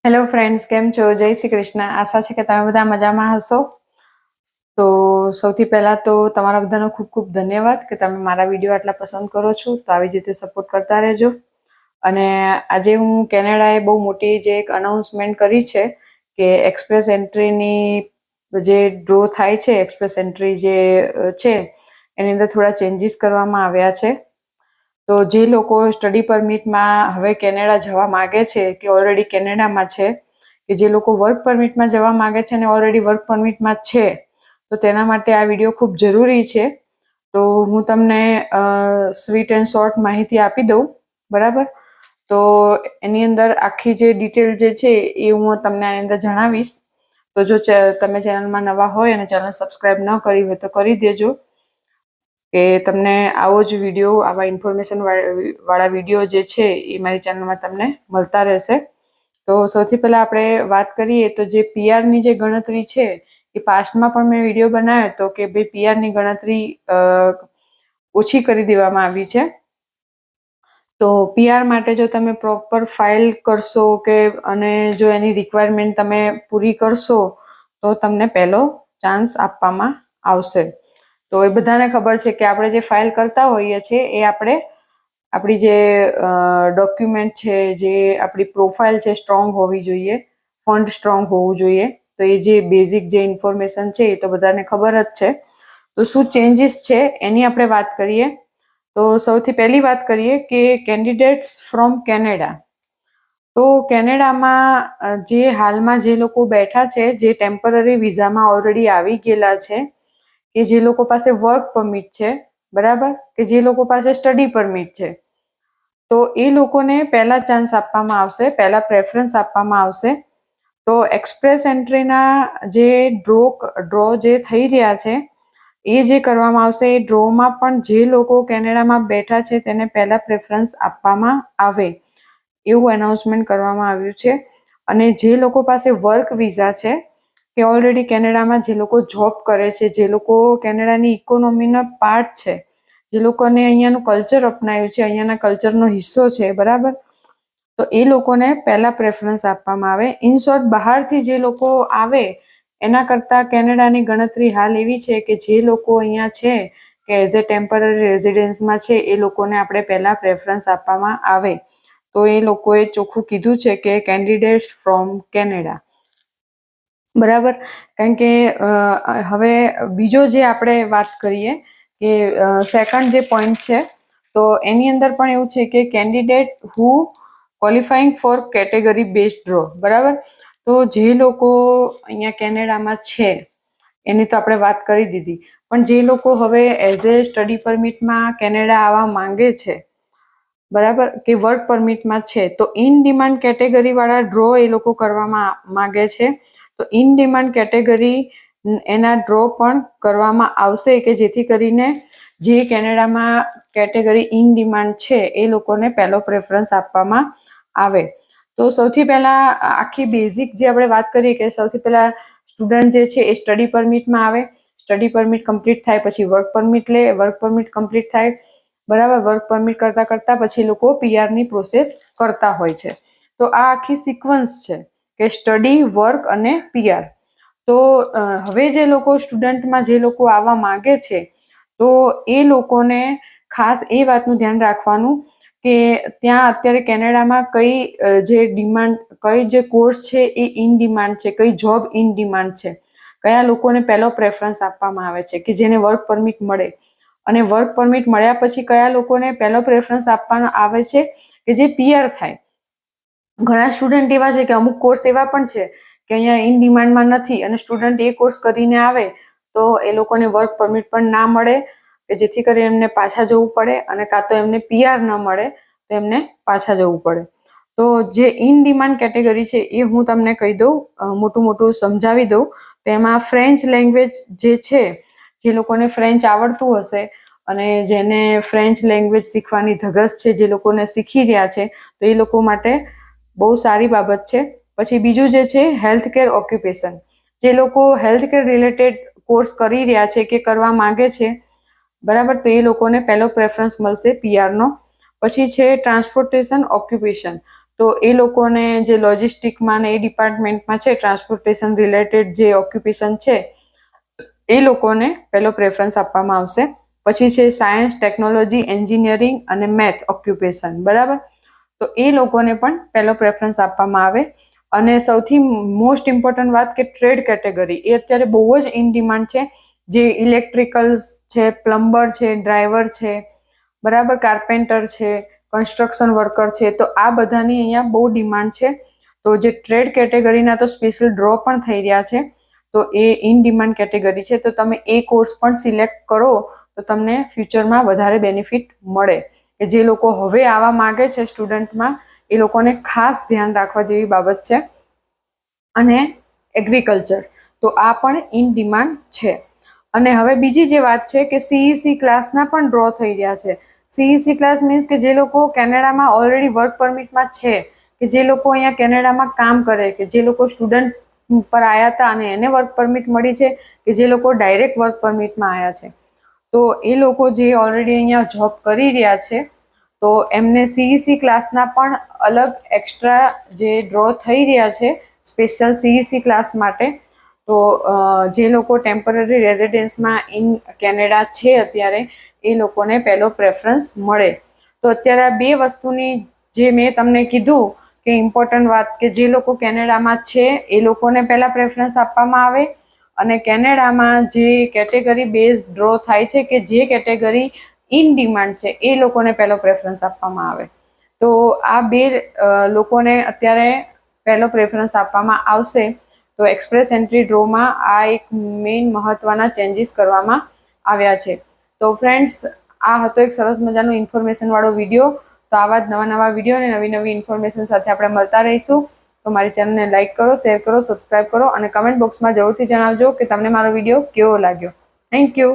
Hello friends, કેમ છો? જય શ્રી કૃષ્ણ. આશા છે કે તમે બધા મજામાં હશો. તો સૌથી પહેલા તો તમારા બધાનો ખૂબ ખૂબ ધન્યવાદ કે તમે મારા વિડીયો આટલા પસંદ કરો છો. તો આવી જ રીતે સપોર્ટ કરતા રહેજો. અને આજે હું કેનેડાએ બહુ મોટી જે એક અનાઉન્સમેન્ટ કરી છે કે એક્સપ્રેસ એન્ટ્રીની જે ડ્રો થાય છે, એક્સપ્રેસ એન્ટ્રી જે છે એની અંદર થોડા ચેન્જીસ કરવામાં આવ્યા છે. તો જે લોકો સ્ટડી પરમિટમાં હવે કેનેડા જવા માગે છે કે ઓલરેડી કેનેડામાં છે, કે જે લોકો વર્ક પરમિટમાં જવા માગે છે અને ઓલરેડી વર્ક પરમિટમાં છે, તો તેના માટે આ વિડીયો ખૂબ જરૂરી છે. તો હું તમને સ્વીટ એન્ડ શોર્ટ માહિતી આપી દઉં, બરાબર? તો એની અંદર આખી જે ડિટેલ જે છે એ હું તમને આની અંદર જણાવીશ. તો જો તમે ચેનલમાં નવા હોય અને ચેનલ સબસ્ક્રાઈબ ન કરી હોય તો કરી દેજો, કે તમને આવો જ વિડીયો, આવા ઇન્ફોર્મેશન વાળા વિડીયો જે છે એ મારી ચેનલમાં તમને મળતા રહેશે. તો સૌથી પહેલાં આપણે વાત કરીએ તો જે પીઆરની જે ગણતરી છે એ પાસ્ટમાં પણ મેં વિડીયો બનાવ્યો હતો કે ભાઈ પીઆરની ગણતરી ઓછી કરી દેવામાં આવી છે. તો પીઆર માટે જો તમે પ્રોપર ફાઇલ કરશો અને જો એની રિક્વાયરમેન્ટ તમે પૂરી કરશો તો તમને પહેલો ચાન્સ આપવામાં આવશે. તો એ બધાને ખબર છે કે આપણે જે ફાઇલ કરતા હોઈએ છીએ એ આપણી જે ડોક્યુમેન્ટ છે, જે આપણી પ્રોફાઇલ છે, સ્ટ્રોંગ હોવી જોઈએ, ફંડ સ્ટ્રોંગ હોવું જોઈએ. તો એ જે બેઝિક જે ઇન્ફોર્મેશન છે એ તો બધાને ખબર જ છે. તો શું ચેન્જીસ છે એની આપણે વાત કરીએ. તો સૌથી પહેલી વાત કરીએ કે કેન્ડિડેટ્સ ફ્રોમ કેનેડા. તો કેનેડામાં જે હાલમાં જે લોકો બેઠા છે, જે ટેમ્પરરી વિઝામાં ઓલરેડી આવી ગયેલા છે, કે જે લોકો પાસે વર્ક પરમિટ છે, બરાબર, કે જે લોકો પાસે સ્ટડી પરમિટ છે, તો એ લોકોને પહેલા ચાન્સ આપવામાં આવશે, પહેલા પ્રેફરન્સ આપવામાં આવશે. તો એક્સપ્રેસ એન્ટ્રીના જે ડ્રો જે થઈ રહ્યા છે એ જે કરવામાં આવશે, એ ડ્રોમાં પણ જે લોકો કેનેડામાં બેઠા છે તેને પહેલા પ્રેફરન્સ આપવામાં આવે એવું એનાઉન્સમેન્ટ કરવામાં આવ્યું છે. અને જે લોકો પાસે વર્ક વિઝા છે, કે ઓલરેડી કેનેડામાં જે લોકો જોબ કરે છે, જે લોકો કેનેડાની ઇકોનોમીનો પાર્ટ છે, જે લોકોને અહીંયાનું કલ્ચર અપનાવ્યું છે, અહીંયાના કલ્ચરનો હિસ્સો છે, બરાબર, તો એ લોકોને પહેલા પ્રેફરન્સ આપવામાં આવે. ઇન શોર્ટ, બહારથી જે લોકો આવે એના કરતાં કેનેડાની ગણતરી હાલ એવી છે કે જે લોકો અહીંયા છે, કે એઝ એ ટેમ્પરરી રેઝિડન્સમાં છે, એ લોકોને આપણે પહેલા પ્રેફરન્સ આપવામાં આવે. તો એ લોકોએ ચોખ્ખું કીધું છે કે કેન્ડિડેટ્સ ફ્રોમ કેનેડા, બરાબર. કારણ કે હવે બીજો જે આપણે વાત કરીએ કે સેકન્ડ જે પોઈન્ટ છે, તો એની અંદર પણ એવું છે કે candidate who qualifying for category based draw, બરાબર. તો જે લોકો અહીંયા કેનેડામાં છે એની તો આપણે વાત કરી દીધી, પણ જે લોકો હવે એઝ એ સ્ટડી પરમિટમાં કેનેડા આવવા માંગે છે, બરાબર, કે વર્ક પરમિટમાં છે, તો ઇન ડિમાન્ડ કેટેગરીવાળા ડ્રો એ લોકો કરવામાં માંગે છે. તો ઇન ડિમાન્ડ કેટેગરી એના ડ્રો પણ કરવામાં આવશે, કે જેથી કરીને જે કેનેડામાં કેટેગરી ઇન ડિમાન્ડ છે એ લોકોને પહેલો પ્રેફરન્સ આપવામાં આવે. તો સૌથી પહેલાં આખી બેઝિક જે આપણે વાત કરીએ કે સૌથી પહેલાં સ્ટુડન્ટ જે છે એ સ્ટડી પરમિટમાં આવે, સ્ટડી પરમિટ કમ્પ્લીટ થાય પછી વર્ક પરમિટ લે, વર્ક પરમિટ કમ્પ્લીટ થાય, બરાબર, વર્ક પરમિટ કરતાં પછી લોકો પીઆરની પ્રોસેસ કરતા હોય છે. તો આ આખી સિક્વન્સ છે કે સ્ટડી, વર્ક અને પીઆર. તો હવે જે લોકો સ્ટુડન્ટમાં જે લોકો આવવા માંગે છે, તો એ લોકોને ખાસ એ વાતનું ધ્યાન રાખવાનું કે ત્યાં અત્યારે કેનેડામાં કઈ જે કોર્સ છે એ ઇન ડિમાન્ડ છે, કઈ જોબ ઇન ડિમાન્ડ છે, કયા લોકોને પહેલો પ્રેફરન્સ આપવામાં આવે છે કે જેને વર્ક પરમિટ મળે, અને વર્ક પરમિટ મળ્યા પછી કયા લોકોને પહેલો પ્રેફરન્સ આપવામાં આવે છે કે જે પીઆર થાય. ઘણા સ્ટુડન્ટ એવા છે કે અમુક કોર્સ એવા પણ છે કે અહીંયા ઇન ડિમાન્ડમાં નથી અને સ્ટુડન્ટ એ કોર્સ કરીને આવે તો એ લોકોને વર્ક પરમિટ પણ ના મળે, કે જેથી કરી એમને પાછા જવું પડે, અને કાં તો એમને પીઆર ન મળે તો એમને પાછા જવું પડે. તો જે ઇન ડિમાન્ડ કેટેગરી છે એ હું તમને કહી દઉં, મોટું સમજાવી દઉં. તો એમાં ફ્રેન્ચ લેંગ્વેજ જે છે, જે લોકોને ફ્રેન્ચ આવડતું હશે અને જેને ફ્રેન્ચ લેંગ્વેજ શીખવાની ધગશ છે, જે લોકોને શીખી રહ્યા છે, તો એ લોકો માટે બહુ સારી બાબત છે. પછી બીજું જે છે હેલ્થ કેર ઓક્યુપેશન, જે લોકો હેલ્થ કેર રિલેટેડ કોર્સ કરી રહ્યા છે કે કરવા માંગે છે, બરાબર, તો એ લોકોને પહેલો પ્રેફરન્સ મળશે પીઆરનો. પછી છે ટ્રાન્સપોર્ટેશન ઓક્યુપેશન. તો એ લોકોને જે લોજિસ્ટિકમાં ને એ ડિપાર્ટમેન્ટમાં છે, ટ્રાન્સપોર્ટેશન રિલેટેડ જે ઓક્યુપેશન છે, એ લોકોને પહેલો પ્રેફરન્સ આપવામાં આવશે. પછી છે સાયન્સ, ટેકનોલોજી, એન્જિનિયરિંગ અને મેથ ઓક્યુપેશન, બરાબર. તો એ લોકોને પણ પહેલો પ્રેફરન્સ આપવામાં આવે. અને સૌથી મોસ્ટ ઇમ્પોર્ટન્ટ વાત કે ટ્રેડ કેટેગરી એ અત્યારે બહુ જ ઇન ડિમાન્ડ છે. જે ઇલેક્ટ્રિકલ્સ છે, પ્લમ્બર છે, ડ્રાઈવર છે, બરાબર, કાર્પેન્ટર છે, કન્સ્ટ્રક્શન વર્કર છે, તો આ બધાની અહીંયા બહુ ડિમાન્ડ છે. તો જે ટ્રેડ કેટેગરીના તો સ્પેશિયલ ડ્રો પણ થઈ રહ્યા છે. તો એ ઇન ડિમાન્ડ કેટેગરી છે. તો તમે એ કોર્સ પણ સિલેક્ટ કરો તો તમને ફ્યુચરમાં વધારે બેનિફિટ મળે. કે જે લોકો હવે આવવા માંગે છે સ્ટુડન્ટમાં, એ લોકોને ખાસ ધ્યાન રાખવા જેવી બાબત છે. અને એગ્રીકલ્ચર તો આ પણ ઇન ડિમાન્ડ છે. અને હવે બીજી જે વાત છે કે CEC ક્લાસના પણ ડ્રો થઈ રહ્યા છે. CEC ક્લાસ મીન્સ કે જે લોકો કેનેડામાં ઓલરેડી વર્ક પરમિટમાં છે, કે જે લોકો અહીંયા કેનેડામાં કામ કરે, કે જે લોકો સ્ટુડન્ટ પર આવ્યા હતા અને એને વર્ક પરમિટ મળી છે, કે જે લોકો ડાયરેક્ટ વર્ક પરમિટમાં આવ્યા છે. તો એ લોકો જે ઓલરેડી અહીંયા જોબ કરી રહ્યા છે, તો એમને CEC ક્લાસના પણ અલગ એક્સ્ટ્રા જે ડ્રો થઈ રહ્યા છે સ્પેશિયલ CEC ક્લાસ માટે. તો જે લોકો ટેમ્પરરી રેઝિડન્સમાં ઇન કેનેડા છે અત્યારે, એ લોકોને પહેલો પ્રેફરન્સ મળે. તો અત્યારે આ બે વસ્તુની જે મેં તમને કીધું કે ઇમ્પોર્ટન્ટ વાત, કે જે લોકો કેનેડામાં છે એ લોકોને પહેલાં પ્રેફરન્સ આપવામાં આવે. અને કેનેડામાં જે કેટેગરી બેઝ ડ્રો થાય છે, કે જે કેટેગરી ઇન ડિમાન્ડ છે, એ લોકોને પહેલો પ્રેફરન્સ આપવામાં આવે. તો આ બે લોકોને અત્યારે પહેલો પ્રેફરન્સ આપવામાં આવશે. તો એક્સપ્રેસ એન્ટ્રી ડ્રોમાં આ એક મેઇન મહત્વના ચેન્જીસ કરવામાં આવ્યા છે. તો ફ્રેન્ડ્સ, આ હતો એક સરસ મજાનો ઇન્ફોર્મેશનવાળો વિડીયો. તો આવા જ નવા વિડીયો અને નવી ઇન્ફોર્મેશન સાથે આપણે મળતા રહીશું. તો મારી ચેનલને લાઇક કરો, શેર કરો, સબસ્ક્રાઇબ કરો અને કમેન્ટ બોક્સમાં જરૂરથી જણાવજો કે તમને મારો વિડીયો કેવો લાગ્યો. Thank you.